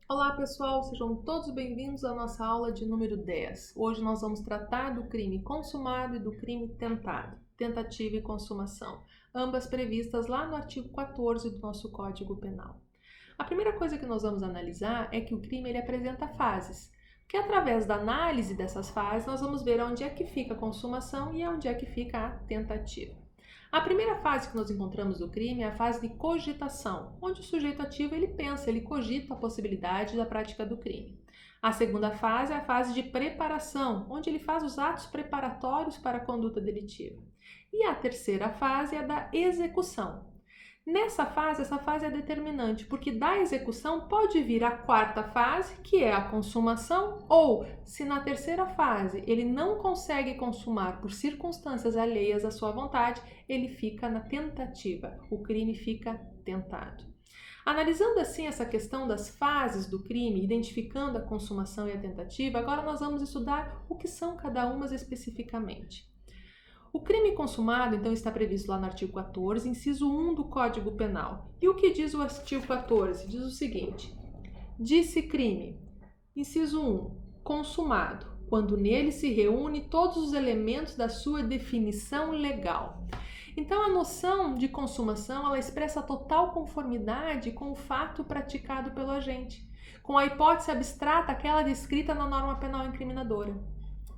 Olá pessoal, sejam todos bem-vindos à nossa aula de número 10. Hoje nós vamos tratar do crime consumado e do crime tentado, tentativa e consumação, ambas previstas lá no artigo 14 do nosso Código Penal. A primeira coisa que nós vamos analisar é que o crime ele apresenta fases, que através da análise dessas fases nós vamos ver onde é que fica a consumação e onde é que fica a tentativa. A primeira fase que nós encontramos do crime é a fase de cogitação, onde o sujeito ativo ele pensa, ele cogita a possibilidade da prática do crime. A segunda fase é a fase de preparação, onde ele faz os atos preparatórios para a conduta delitiva. E a terceira fase é a da execução. Essa fase é determinante, porque da execução pode vir a quarta fase, que é a consumação, ou, se na terceira fase ele não consegue consumar por circunstâncias alheias à sua vontade, ele fica na tentativa, o crime fica tentado. Analisando assim essa questão das fases do crime, identificando a consumação e a tentativa, agora nós vamos estudar o que são cada uma especificamente. O crime consumado, então, está previsto lá no artigo 14, inciso 1 do Código Penal. E o que diz o artigo 14? Diz o seguinte: disse crime, inciso 1, consumado, quando nele se reúne todos os elementos da sua definição legal. Então, a noção de consumação, ela expressa total conformidade com o fato praticado pelo agente, com a hipótese abstrata, aquela descrita na norma penal incriminadora.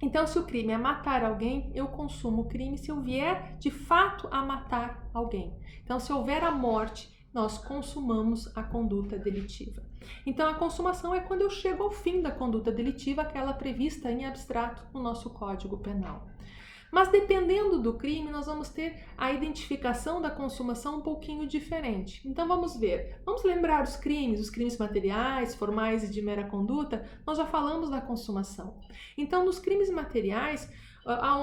Então, se o crime é matar alguém, eu consumo o crime se eu vier de fato a matar alguém. Então, se houver a morte, nós consumamos a conduta delitiva. Então, a consumação é quando eu chego ao fim da conduta delitiva, aquela prevista em abstrato no nosso Código Penal. Mas dependendo do crime, nós vamos ter a identificação da consumação um pouquinho diferente. Então vamos ver, vamos lembrar os crimes materiais, formais e de mera conduta, nós já falamos da consumação. Então nos crimes materiais,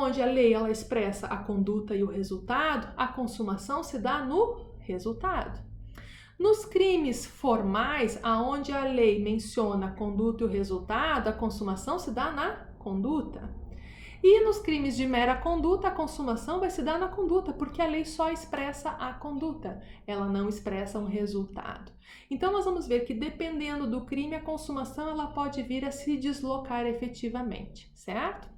onde a lei ela expressa a conduta e o resultado, a consumação se dá no resultado. Nos crimes formais, aonde a lei menciona a conduta e o resultado, a consumação se dá na conduta. E nos crimes de mera conduta, a consumação vai se dar na conduta, porque a lei só expressa a conduta, ela não expressa um resultado. Então, nós vamos ver que dependendo do crime, a consumação ela pode vir a se deslocar efetivamente, certo?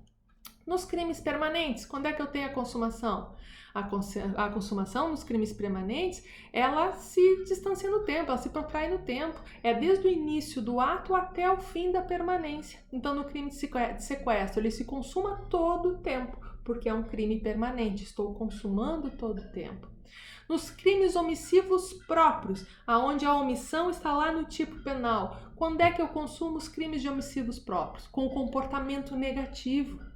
Nos crimes permanentes, quando é que eu tenho a consumação? A consumação nos crimes permanentes, ela se distancia no tempo, ela se protrai no tempo. É desde o início do ato até o fim da permanência. Então, no crime de sequestro, ele se consuma todo o tempo, porque é um crime permanente, estou consumando todo o tempo. Nos crimes omissivos próprios, aonde a omissão está lá no tipo penal, quando é que eu consumo os crimes de omissivos próprios? Com o comportamento negativo.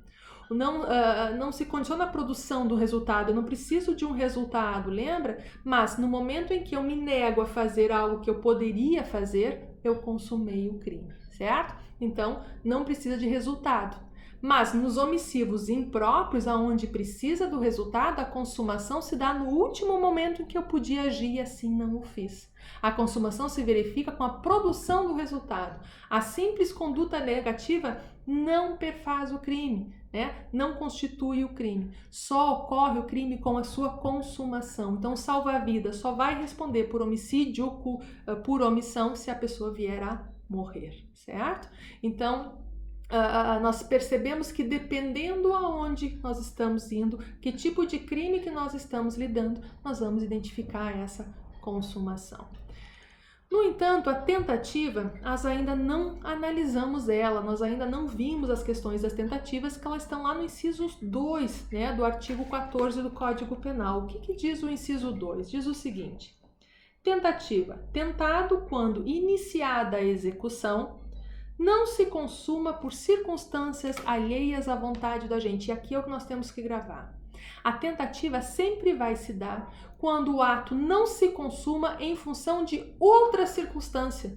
Não se condiciona a produção do resultado, eu não preciso de um resultado, lembra? Mas no momento em que eu me nego a fazer algo que eu poderia fazer, eu consumei o crime, certo? Então, não precisa de resultado. Mas nos omissivos impróprios, aonde precisa do resultado, a consumação se dá no último momento em que eu podia agir e assim não o fiz. A consumação se verifica com a produção do resultado. A simples conduta negativa não perfaz o crime, né? Não constitui o crime. Só ocorre o crime com a sua consumação. Então, salva-vida só vai responder por homicídio ou por omissão se a pessoa vier a morrer, certo? Então, nós percebemos que dependendo aonde nós estamos indo, que tipo de crime que nós estamos lidando, nós vamos identificar essa consumação. No entanto, a tentativa, nós ainda não analisamos ela, nós ainda não vimos as questões das tentativas, que elas estão lá no inciso 2, né, do artigo 14 do Código Penal. O que diz o inciso 2? Diz o seguinte: tentativa, tentado quando iniciada a execução, não se consuma por circunstâncias alheias à vontade da gente. E aqui é o que nós temos que gravar. A tentativa sempre vai se dar quando o ato não se consuma em função de outra circunstância,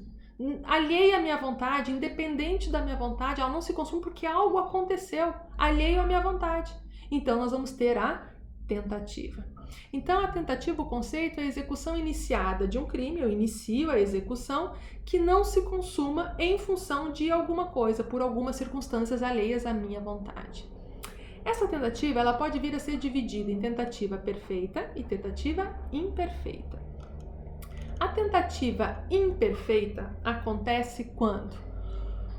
alheia à minha vontade, independente da minha vontade, ela não se consuma porque algo aconteceu, alheio à minha vontade. Então, nós vamos ter a tentativa. Então, a tentativa, o conceito é a execução iniciada de um crime, eu inicio a execução, que não se consuma em função de alguma coisa, por algumas circunstâncias alheias à minha vontade. Essa tentativa ela pode vir a ser dividida em tentativa perfeita e tentativa imperfeita. A tentativa imperfeita acontece quando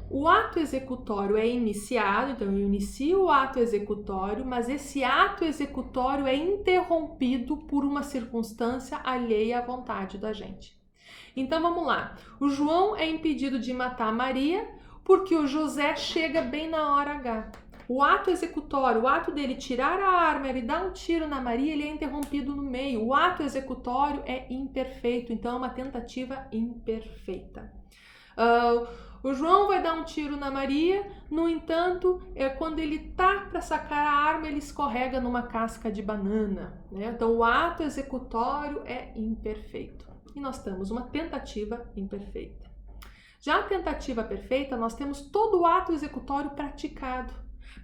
o ato executório é iniciado, então eu inicio o ato executório, mas esse ato executório é interrompido por uma circunstância alheia à vontade da gente. Então vamos lá, o João é impedido de matar Maria porque o José chega bem na hora H. O ato executório, o ato dele tirar a arma, ele dar um tiro na Maria, ele é interrompido no meio. O ato executório é imperfeito, então é uma tentativa imperfeita. O João vai dar um tiro na Maria, no entanto, quando ele tá para sacar a arma, ele escorrega numa casca de banana, né? Então o ato executório é imperfeito. E nós temos uma tentativa imperfeita. Já a tentativa perfeita, nós temos todo o ato executório praticado,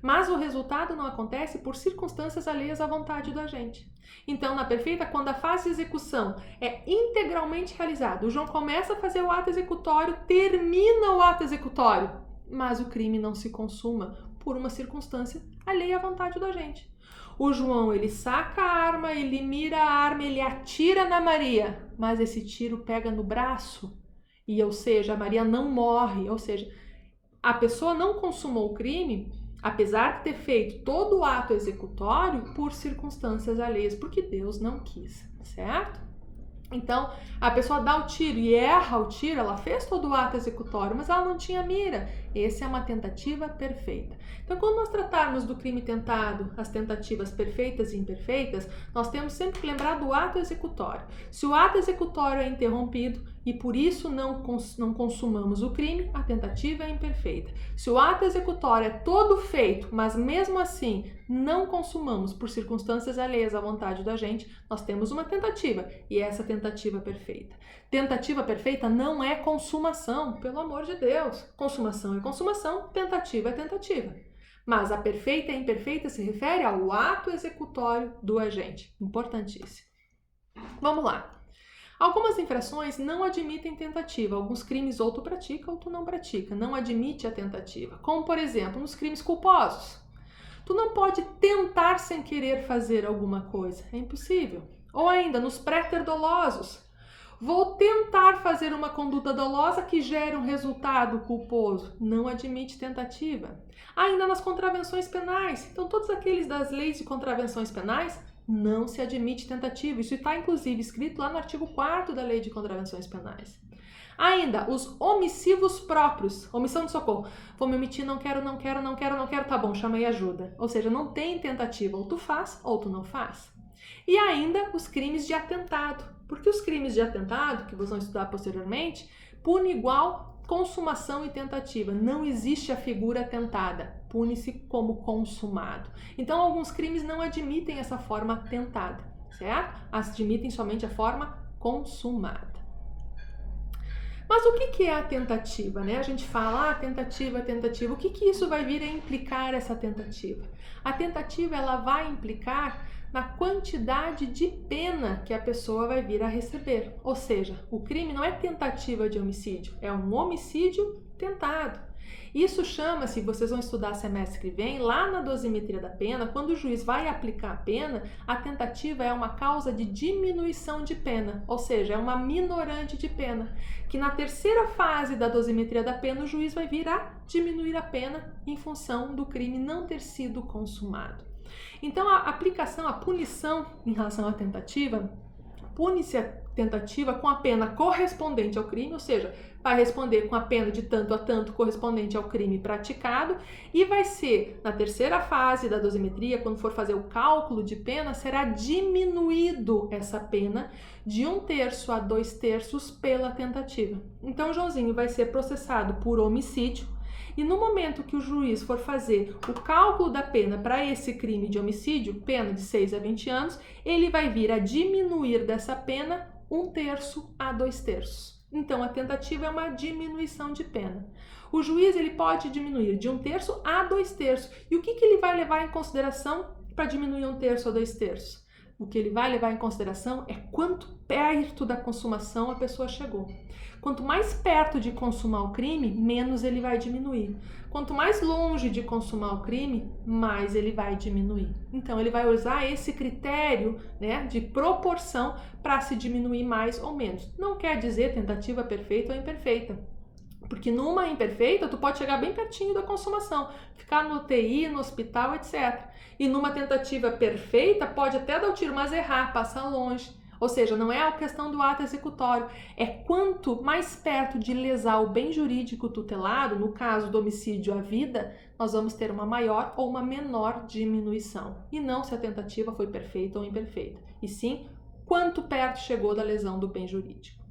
mas o resultado não acontece por circunstâncias alheias à vontade da gente. Então, na perfeita, quando a fase de execução é integralmente realizada, o João começa a fazer o ato executório, termina o ato executório, mas o crime não se consuma por uma circunstância alheia à vontade da gente. O João, ele saca a arma, ele mira a arma, ele atira na Maria, mas esse tiro pega no braço, e, ou seja, a Maria não morre, ou seja, a pessoa não consumou o crime, apesar de ter feito todo o ato executório por circunstâncias alheias, porque Deus não quis, certo? Então, a pessoa dá o tiro e erra o tiro, ela fez todo o ato executório, mas ela não tinha mira. Essa é uma tentativa perfeita. Então, quando nós tratarmos do crime tentado, as tentativas perfeitas e imperfeitas, nós temos sempre que lembrar do ato executório. Se o ato executório é interrompido e por isso não consumamos o crime, a tentativa é imperfeita. Se o ato executório é todo feito, mas mesmo assim não consumamos por circunstâncias alheias à vontade da gente, nós temos uma tentativa, e essa tentativa perfeita. Tentativa perfeita não é consumação, pelo amor de Deus. Consumação é consumação, tentativa é tentativa. Mas a perfeita e imperfeita se refere ao ato executório do agente. Importantíssimo. Vamos lá. Algumas infrações não admitem tentativa. Alguns crimes ou tu pratica ou tu não pratica. Não admite a tentativa. Como, por exemplo, nos crimes culposos. Tu não pode tentar sem querer fazer alguma coisa. É impossível. Ou ainda, nos pré-dolosos. Vou tentar fazer uma conduta dolosa que gere um resultado culposo. Não admite tentativa. Ainda nas contravenções penais. Então, todos aqueles das leis de contravenções penais, não se admite tentativa. Isso está, inclusive, escrito lá no artigo 4º da Lei de Contravenções Penais. Ainda, os omissivos próprios. Omissão de socorro. Vou me omitir, não quero, tá bom, chamei ajuda. Ou seja, não tem tentativa. Ou tu faz, ou tu não faz. E ainda, os crimes de atentado. Porque os crimes de atentado, que vocês vão estudar posteriormente, pune igual consumação e tentativa. Não existe a figura tentada. Pune-se como consumado. Então, alguns crimes não admitem essa forma tentada, certo? Admitem somente a forma consumada. Mas o que é a tentativa, né? A gente fala, tentativa. O que isso vai vir a implicar, essa tentativa? A tentativa, ela vai implicar na quantidade de pena que a pessoa vai vir a receber. Ou seja, o crime não é tentativa de homicídio, é um homicídio tentado. Isso chama-se, vocês vão estudar semestre que vem, lá na dosimetria da pena, quando o juiz vai aplicar a pena, a tentativa é uma causa de diminuição de pena, ou seja, é uma minorante de pena, que na terceira fase da dosimetria da pena, o juiz vai vir a diminuir a pena em função do crime não ter sido consumado. Então, a aplicação, a punição em relação à tentativa, pune-se a tentativa com a pena correspondente ao crime, ou seja, vai responder com a pena de tanto a tanto correspondente ao crime praticado, e vai ser, na terceira fase da dosimetria, quando for fazer o cálculo de pena, será diminuído essa pena de 1/3 a 2/3 pela tentativa. Então, o Joãozinho vai ser processado por homicídio, e no momento que o juiz for fazer o cálculo da pena para esse crime de homicídio, pena de 6 a 20 anos, ele vai vir a diminuir dessa pena 1/3 a 2/3. Então, a tentativa é uma diminuição de pena. O juiz ele pode diminuir de 1/3 a 2/3. E o que ele vai levar em consideração para diminuir 1/3 a 2/3? o que ele vai levar em consideração é quanto perto da consumação a pessoa chegou. Quanto mais perto de consumar o crime, menos ele vai diminuir. Quanto mais longe de consumar o crime, mais ele vai diminuir. Então, ele vai usar esse critério, né, de proporção para se diminuir mais ou menos. Não quer dizer tentativa perfeita ou imperfeita. Porque numa imperfeita, tu pode chegar bem pertinho da consumação, ficar no UTI, no hospital, etc. E numa tentativa perfeita, pode até dar o tiro, mas errar, passar longe. Ou seja, não é a questão do ato executório, é quanto mais perto de lesar o bem jurídico tutelado, no caso do homicídio à vida, nós vamos ter uma maior ou uma menor diminuição. E não se a tentativa foi perfeita ou imperfeita, e sim quanto perto chegou da lesão do bem jurídico.